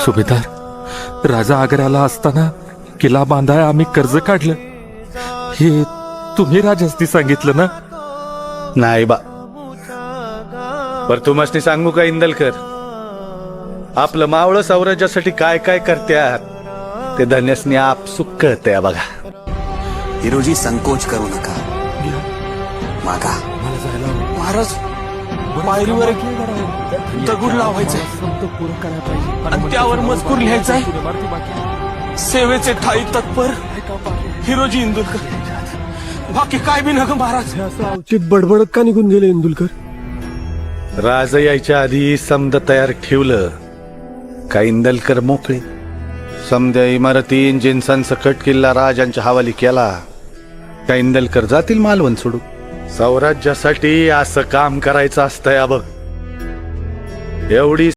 सुभेदार, राजा आग्र्याला असताना किल्ला बांधाय आम्ही कर्ज काढलं, हे तुम्ही राजास्ती सांगितलं ना? नाही बा, पर तुम्हाला सांगू का इंदलकर, आपलं मावळं साम्राज्यासाठी काय काय करत्यात ते धन्यसनी आपसुक कळतंय बघा. हिरोजी संकोच करू नका, मागा. महाराज, पायरीवर एक दगड लावायचा आणि त्यावर मजकूर लिहायचाय, सेवेचे ठाई तत्पर हिरोजी इंदुलकर. बाकी काय बी नका महाराज. अवचित बडबडत का निघून गेले इंदुलकर? राज यायच्या आधी समद तयार ठेवलं का इंदलकर मोकळे. समद्या इमारतीन जिन्सांसकट किल्ला राजांच्या हवाली केला का इंदलकर जातील मालवण सोडू. स्वराज्यासाठी असं काम करायचं असतंय बघ. एवढी